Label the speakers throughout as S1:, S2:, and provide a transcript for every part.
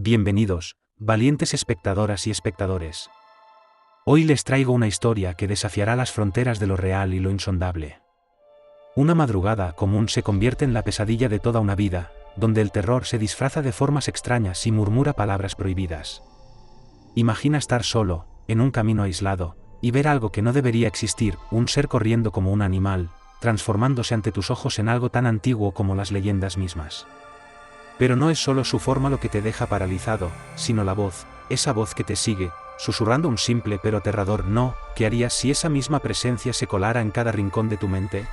S1: Bienvenidos, valientes espectadoras y espectadores. Hoy les traigo una historia que desafiará las fronteras de lo real y lo insondable. Una madrugada común se convierte en la pesadilla de toda una vida, donde el terror se disfraza de formas extrañas y murmura palabras prohibidas. Imagina estar solo, en un camino aislado, y ver algo que no debería existir, un ser corriendo como un animal, transformándose ante tus ojos en algo tan antiguo como las leyendas mismas. Pero no es solo su forma lo que te deja paralizado, sino la voz, esa voz que te sigue, susurrando un simple pero aterrador no. ¿Qué harías si esa misma presencia se colara en cada rincón de tu mente?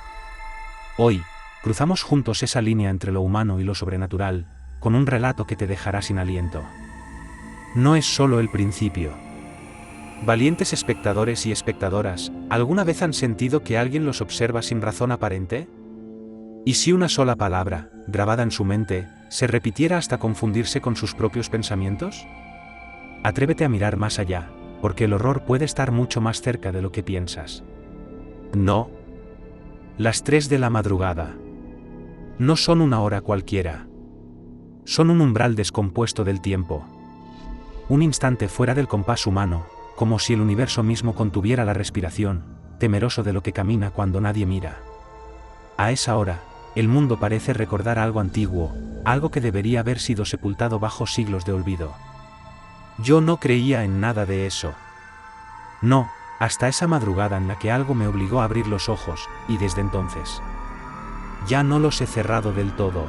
S1: Hoy, cruzamos juntos esa línea entre lo humano y lo sobrenatural, con un relato que te dejará sin aliento. No es solo el principio. Valientes espectadores y espectadoras, ¿alguna vez han sentido que alguien los observa sin razón aparente? ¿Y si una sola palabra, grabada en su mente, se repitiera hasta confundirse con sus propios pensamientos? Atrévete a mirar más allá, porque el horror puede estar mucho más cerca de lo que piensas. No. Las 3 de la madrugada. No son una hora cualquiera. Son un umbral descompuesto del tiempo. Un instante fuera del compás humano, como si el universo mismo contuviera la respiración, temeroso de lo que camina cuando nadie mira. A esa hora, el mundo parece recordar algo antiguo, algo que debería haber sido sepultado bajo siglos de olvido. Yo no creía en nada de eso. No, hasta esa madrugada en la que algo me obligó a abrir los ojos, y desde entonces ya no los he cerrado del todo.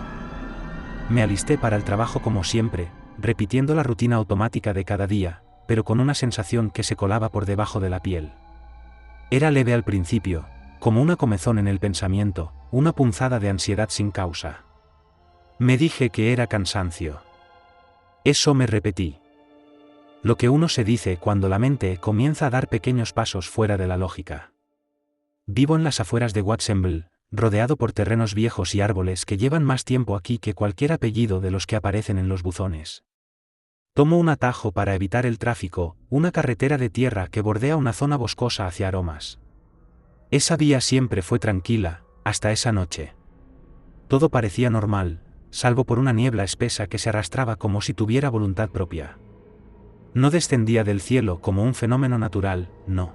S1: Me alisté para el trabajo como siempre, repitiendo la rutina automática de cada día, pero con una sensación que se colaba por debajo de la piel. Era leve al principio, como una comezón en el pensamiento, una punzada de ansiedad sin causa. Me dije que era cansancio. Eso me repetí. Lo que uno se dice cuando la mente comienza a dar pequeños pasos fuera de la lógica. Vivo en las afueras de Watsonville, rodeado por terrenos viejos y árboles que llevan más tiempo aquí que cualquier apellido de los que aparecen en los buzones. Tomo un atajo para evitar el tráfico, una carretera de tierra que bordea una zona boscosa hacia Aromas. Esa vía siempre fue tranquila, hasta esa noche. Todo parecía normal, salvo por una niebla espesa que se arrastraba como si tuviera voluntad propia. No descendía del cielo como un fenómeno natural, no.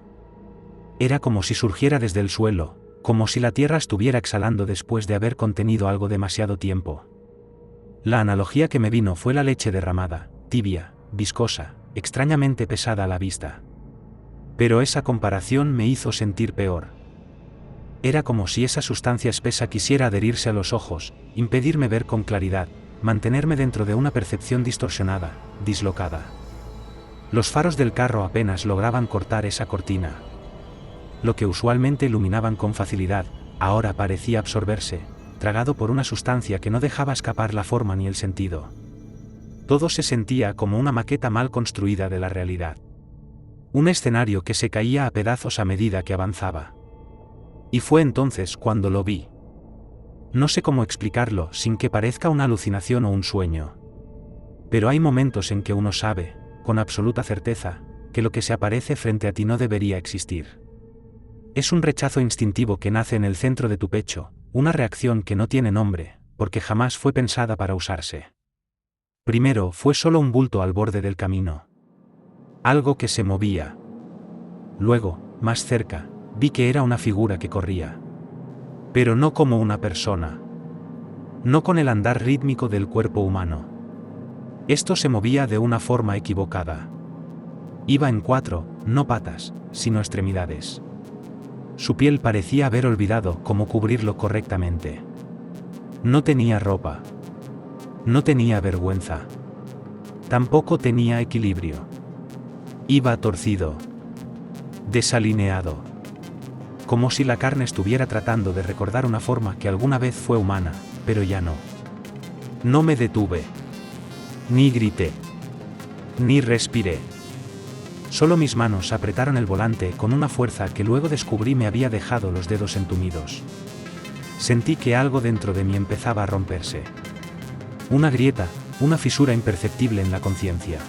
S1: Era como si surgiera desde el suelo, como si la tierra estuviera exhalando después de haber contenido algo demasiado tiempo. La analogía que me vino fue la leche derramada, tibia, viscosa, extrañamente pesada a la vista. Pero esa comparación me hizo sentir peor. Era como si esa sustancia espesa quisiera adherirse a los ojos, impedirme ver con claridad, mantenerme dentro de una percepción distorsionada, dislocada. Los faros del carro apenas lograban cortar esa cortina. Lo que usualmente iluminaban con facilidad, ahora parecía absorberse, tragado por una sustancia que no dejaba escapar la forma ni el sentido. Todo se sentía como una maqueta mal construida de la realidad. Un escenario que se caía a pedazos a medida que avanzaba. Y fue entonces cuando lo vi. No sé cómo explicarlo sin que parezca una alucinación o un sueño. Pero hay momentos en que uno sabe, con absoluta certeza, que lo que se aparece frente a ti no debería existir. Es un rechazo instintivo que nace en el centro de tu pecho, una reacción que no tiene nombre, porque jamás fue pensada para usarse. Primero fue solo un bulto al borde del camino. Algo que se movía. Luego, más cerca, vi que era una figura que corría. Pero no como una persona. No con el andar rítmico del cuerpo humano. Esto se movía de una forma equivocada. Iba en 4, no patas, sino extremidades. Su piel parecía haber olvidado cómo cubrirlo correctamente. No tenía ropa. No tenía vergüenza. Tampoco tenía equilibrio. Iba torcido. Desalineado. Como si la carne estuviera tratando de recordar una forma que alguna vez fue humana, pero ya no. No me detuve. Ni grité. Ni respiré. Solo mis manos apretaron el volante con una fuerza que luego descubrí me había dejado los dedos entumidos. Sentí que algo dentro de mí empezaba a romperse. Una grieta, una fisura imperceptible en la conciencia.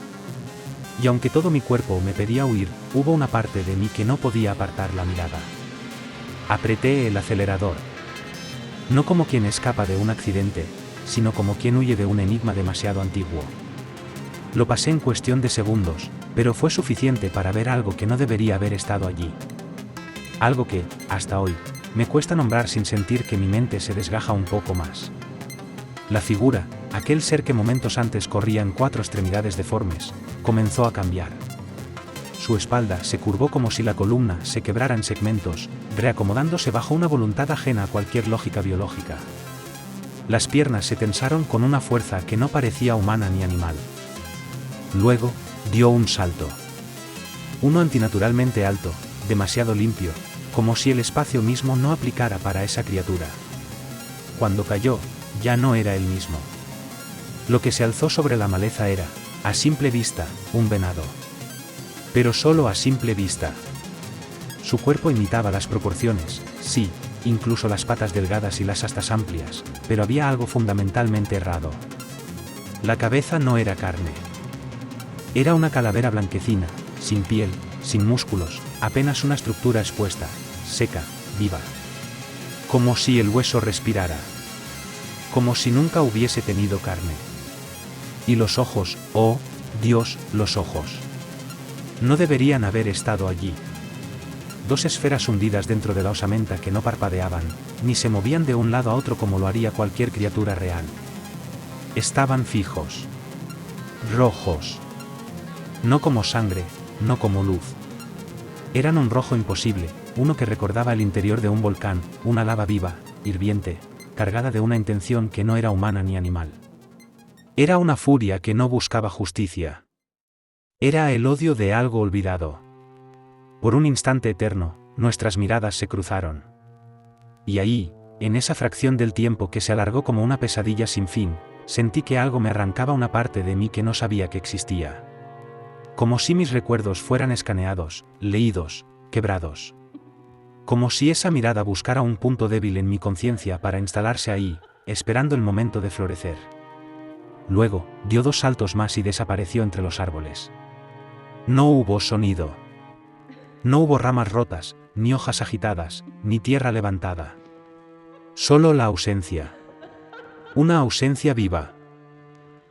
S1: Y aunque todo mi cuerpo me pedía huir, hubo una parte de mí que no podía apartar la mirada. Apreté el acelerador. No como quien escapa de un accidente, sino como quien huye de un enigma demasiado antiguo. Lo pasé en cuestión de segundos, pero fue suficiente para ver algo que no debería haber estado allí. Algo que, hasta hoy, me cuesta nombrar sin sentir que mi mente se desgaja un poco más. La figura, aquel ser que momentos antes corría en 4 extremidades deformes, comenzó a cambiar. Su espalda se curvó como si la columna se quebrara en segmentos, reacomodándose bajo una voluntad ajena a cualquier lógica biológica. Las piernas se tensaron con una fuerza que no parecía humana ni animal. Luego, dio un salto. Uno antinaturalmente alto, demasiado limpio, como si el espacio mismo no aplicara para esa criatura. Cuando cayó, ya no era el mismo. Lo que se alzó sobre la maleza era, a simple vista, un venado. Pero solo a simple vista. Su cuerpo imitaba las proporciones, sí, incluso las patas delgadas y las astas amplias, pero había algo fundamentalmente errado. La cabeza no era carne. Era una calavera blanquecina, sin piel, sin músculos, apenas una estructura expuesta, seca, viva. Como si el hueso respirara. Como si nunca hubiese tenido carne. Y los ojos, oh, Dios, los ojos. No deberían haber estado allí. 2 esferas hundidas dentro de la osamenta que no parpadeaban, ni se movían de un lado a otro como lo haría cualquier criatura real. Estaban fijos. Rojos. No como sangre, no como luz. Eran un rojo imposible, uno que recordaba el interior de un volcán, una lava viva, hirviente, cargada de una intención que no era humana ni animal. Era una furia que no buscaba justicia. Era el odio de algo olvidado. Por un instante eterno, nuestras miradas se cruzaron. Y ahí, en esa fracción del tiempo que se alargó como una pesadilla sin fin, sentí que algo me arrancaba una parte de mí que no sabía que existía. Como si mis recuerdos fueran escaneados, leídos, quebrados. Como si esa mirada buscara un punto débil en mi conciencia para instalarse ahí, esperando el momento de florecer. Luego, dio 2 saltos más y desapareció entre los árboles. No hubo sonido. No hubo ramas rotas, ni hojas agitadas, ni tierra levantada. Solo la ausencia. Una ausencia viva.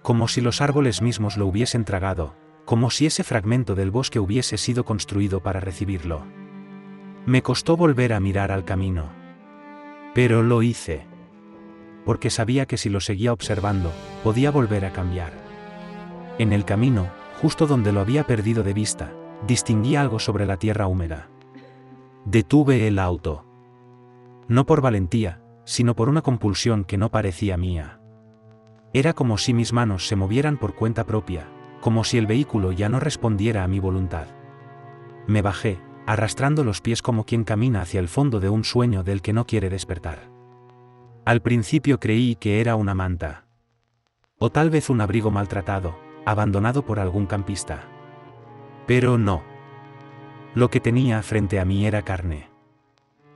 S1: Como si los árboles mismos lo hubiesen tragado, como si ese fragmento del bosque hubiese sido construido para recibirlo. Me costó volver a mirar al camino. Pero lo hice. Porque sabía que si lo seguía observando, podía volver a cambiar. En el camino, justo donde lo había perdido de vista, distinguí algo sobre la tierra húmeda. Detuve el auto. No por valentía, sino por una compulsión que no parecía mía. Era como si mis manos se movieran por cuenta propia, como si el vehículo ya no respondiera a mi voluntad. Me bajé, arrastrando los pies como quien camina hacia el fondo de un sueño del que no quiere despertar. Al principio creí que era una manta. O tal vez un abrigo maltratado, abandonado por algún campista. Pero no. Lo que tenía frente a mí era carne.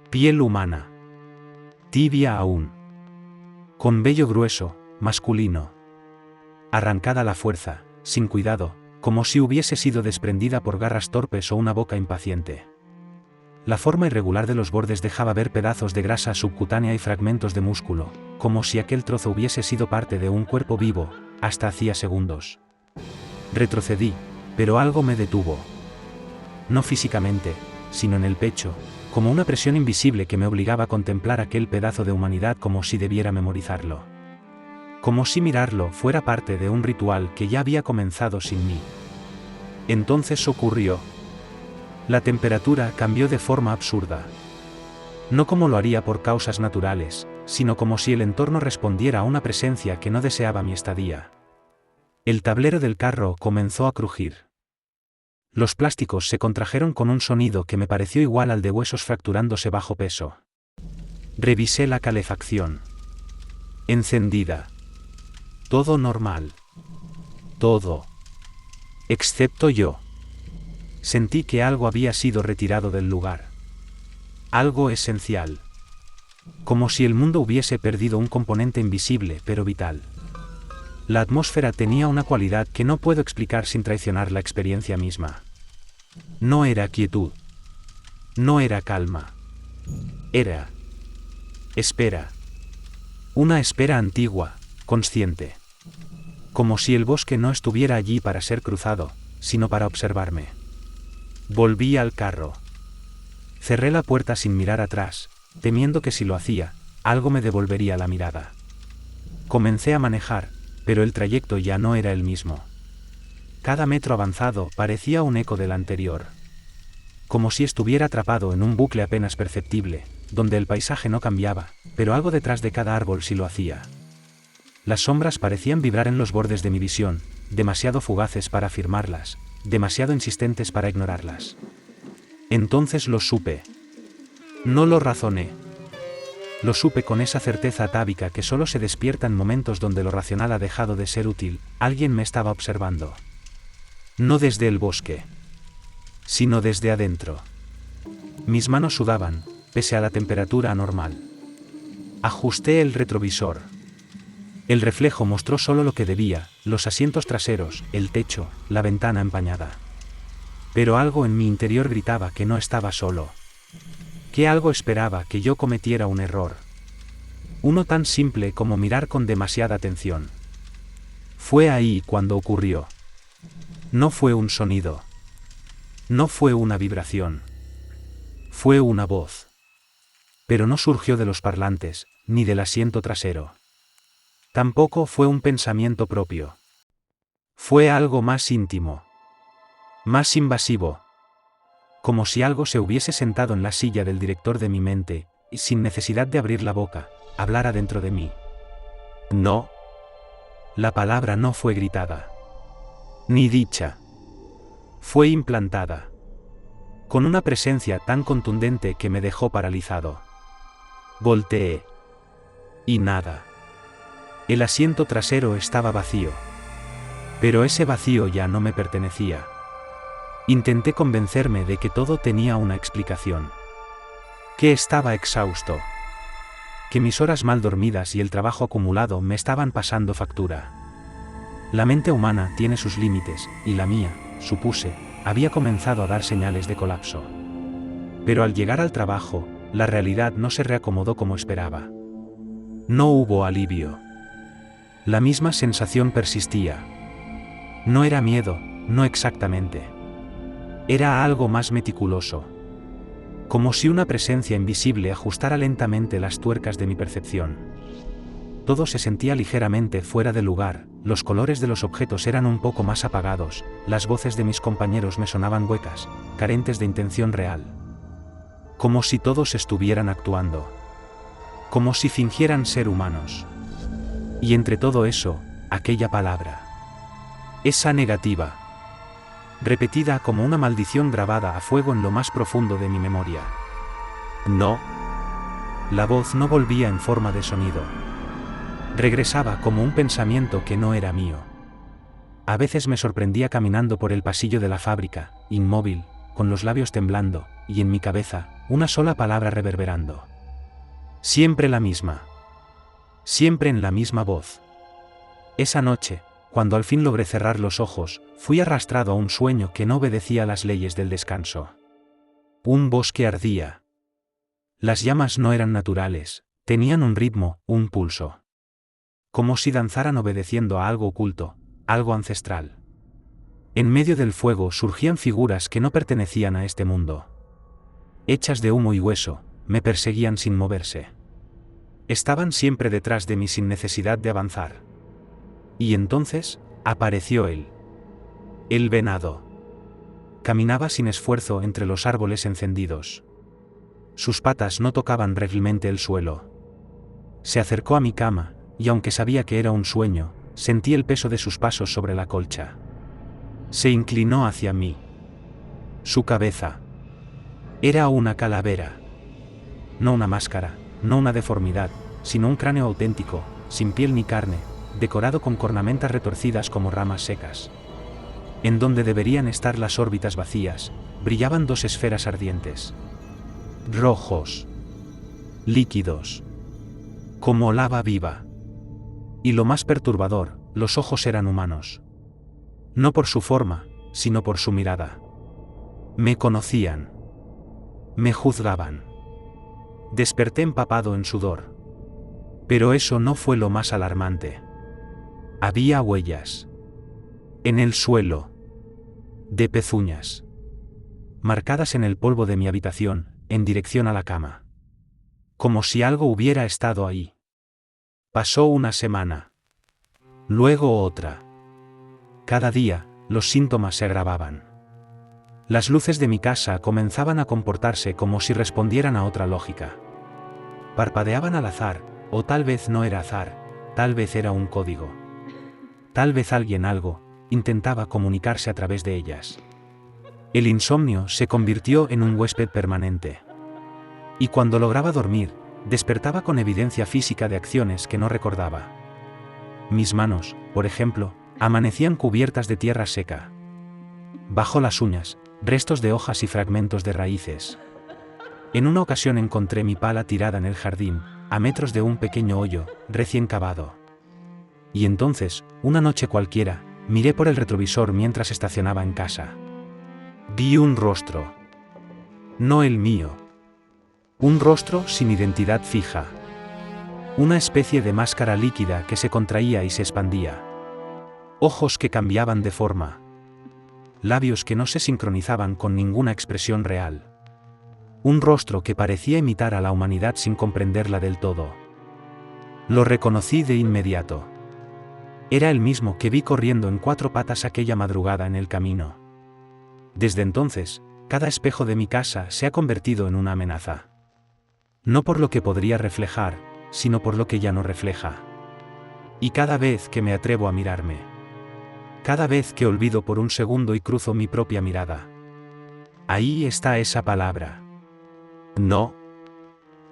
S1: Piel humana. Tibia aún. Con vello grueso, masculino. Arrancada a la fuerza, sin cuidado, como si hubiese sido desprendida por garras torpes o una boca impaciente. La forma irregular de los bordes dejaba ver pedazos de grasa subcutánea y fragmentos de músculo, como si aquel trozo hubiese sido parte de un cuerpo vivo, hasta hacía segundos. Retrocedí, pero algo me detuvo. No físicamente, sino en el pecho, como una presión invisible que me obligaba a contemplar aquel pedazo de humanidad como si debiera memorizarlo. Como si mirarlo fuera parte de un ritual que ya había comenzado sin mí. Entonces ocurrió. La temperatura cambió de forma absurda. No como lo haría por causas naturales, sino como si el entorno respondiera a una presencia que no deseaba mi estadía. El tablero del carro comenzó a crujir. Los plásticos se contrajeron con un sonido que me pareció igual al de huesos fracturándose bajo peso. Revisé la calefacción. Encendida. Todo normal. Todo. Excepto yo. Sentí que algo había sido retirado del lugar. Algo esencial. Como si el mundo hubiese perdido un componente invisible pero vital. La atmósfera tenía una cualidad que no puedo explicar sin traicionar la experiencia misma. No era quietud. No era calma. Era espera. Una espera antigua, consciente. como si el bosque no estuviera allí para ser cruzado, sino para observarme. Volví al carro. Cerré la puerta sin mirar atrás, temiendo que si lo hacía, algo me devolvería la mirada. Comencé a manejar, pero el trayecto ya no era el mismo. Cada metro avanzado parecía un eco del anterior. Como si estuviera atrapado en un bucle apenas perceptible, donde el paisaje no cambiaba, pero algo detrás de cada árbol sí lo hacía. Las sombras parecían vibrar en los bordes de mi visión, demasiado fugaces para afirmarlas, demasiado insistentes para ignorarlas. Entonces lo supe. No lo razoné. Lo supe con esa certeza atávica que solo se despierta en momentos donde lo racional ha dejado de ser útil. Alguien me estaba observando. No desde el bosque, sino desde adentro. Mis manos sudaban, pese a la temperatura anormal. Ajusté el retrovisor. El reflejo mostró solo lo que debía, los asientos traseros, el techo, la ventana empañada. Pero algo en mi interior gritaba que no estaba solo. Que algo esperaba que yo cometiera un error. Uno tan simple como mirar con demasiada atención. Fue ahí cuando ocurrió. No fue un sonido. No fue una vibración. Fue una voz. Pero no surgió de los parlantes, ni del asiento trasero. Tampoco fue un pensamiento propio. Fue algo más íntimo. Más invasivo. Como si algo se hubiese sentado en la silla del director de mi mente, y sin necesidad de abrir la boca, hablara dentro de mí. No. La palabra no fue gritada. Ni dicha. Fue implantada. Con una presencia tan contundente que me dejó paralizado. Volteé. Y nada. El asiento trasero estaba vacío. Pero ese vacío ya no me pertenecía. Intenté convencerme de que todo tenía una explicación. Que estaba exhausto. Que mis horas mal dormidas y el trabajo acumulado me estaban pasando factura. La mente humana tiene sus límites, y la mía, supuse, había comenzado a dar señales de colapso. Pero al llegar al trabajo, la realidad no se reacomodó como esperaba. No hubo alivio. La misma sensación persistía. No era miedo, no exactamente. Era algo más meticuloso. Como si una presencia invisible ajustara lentamente las tuercas de mi percepción. Todo se sentía ligeramente fuera de lugar, los colores de los objetos eran un poco más apagados, las voces de mis compañeros me sonaban huecas, carentes de intención real. Como si todos estuvieran actuando. Como si fingieran ser humanos. Y entre todo eso, aquella palabra. Esa negativa. Repetida como una maldición grabada a fuego en lo más profundo de mi memoria. No. La voz no volvía en forma de sonido. Regresaba como un pensamiento que no era mío. A veces me sorprendía caminando por el pasillo de la fábrica, inmóvil, con los labios temblando, y en mi cabeza, una sola palabra reverberando. Siempre la misma. Siempre en la misma voz. Esa noche, cuando al fin logré cerrar los ojos, fui arrastrado a un sueño que no obedecía a las leyes del descanso. Un bosque ardía. Las llamas no eran naturales, tenían un ritmo, un pulso. Como si danzaran obedeciendo a algo oculto, algo ancestral. En medio del fuego surgían figuras que no pertenecían a este mundo. Hechas de humo y hueso, me perseguían sin moverse. Estaban siempre detrás de mí sin necesidad de avanzar. Y entonces, apareció él. El venado. Caminaba sin esfuerzo entre los árboles encendidos. Sus patas no tocaban réglmente el suelo. Se acercó a mi cama, y aunque sabía que era un sueño, sentí el peso de sus pasos sobre la colcha. Se inclinó hacia mí. Su cabeza. Era una calavera. No una máscara, no una deformidad, sino un cráneo auténtico, sin piel ni carne, decorado con cornamentas retorcidas como ramas secas. En donde deberían estar las órbitas vacías, brillaban dos esferas ardientes. Rojos. Líquidos. Como lava viva. Y lo más perturbador, los ojos eran humanos. No por su forma, sino por su mirada. Me conocían. Me juzgaban. Desperté empapado en sudor. Pero eso no fue lo más alarmante. Había huellas. En el suelo. De pezuñas. Marcadas en el polvo de mi habitación, en dirección a la cama. Como si algo hubiera estado ahí. Pasó una semana. Luego otra. Cada día, los síntomas se agravaban. Las luces de mi casa comenzaban a comportarse como si respondieran a otra lógica. Parpadeaban al azar, o tal vez no era azar, tal vez era un código. Tal vez algo intentaba comunicarse a través de ellas. El insomnio se convirtió en un huésped permanente. Y cuando lograba dormir, despertaba con evidencia física de acciones que no recordaba. Mis manos, por ejemplo, amanecían cubiertas de tierra seca. Bajo las uñas, restos de hojas y fragmentos de raíces. En una ocasión encontré mi pala tirada en el jardín, a metros de un pequeño hoyo, recién cavado. Y entonces, una noche cualquiera, miré por el retrovisor mientras estacionaba en casa. Vi un rostro. No el mío. Un rostro sin identidad fija. Una especie de máscara líquida que se contraía y se expandía. Ojos que cambiaban de forma. Labios que no se sincronizaban con ninguna expresión real. Un rostro que parecía imitar a la humanidad sin comprenderla del todo. Lo reconocí de inmediato. Era el mismo que vi corriendo en 4 patas aquella madrugada en el camino. Desde entonces, cada espejo de mi casa se ha convertido en una amenaza. No por lo que podría reflejar, sino por lo que ya no refleja. Y cada vez que me atrevo a mirarme. Cada vez que olvido por un segundo y cruzo mi propia mirada. Ahí está esa palabra. No.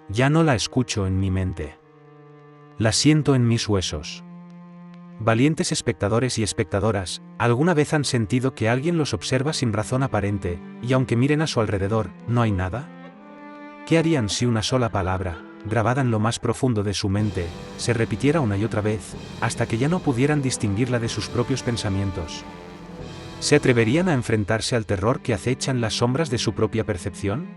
S1: Ya no la escucho en mi mente. La siento en mis huesos. Valientes espectadores y espectadoras, ¿alguna vez han sentido que alguien los observa sin razón aparente, y aunque miren a su alrededor, no hay nada? ¿Qué harían si una sola palabra, grabada en lo más profundo de su mente, se repitiera una y otra vez, hasta que ya no pudieran distinguirla de sus propios pensamientos? ¿Se atreverían a enfrentarse al terror que acecha en las sombras de su propia percepción?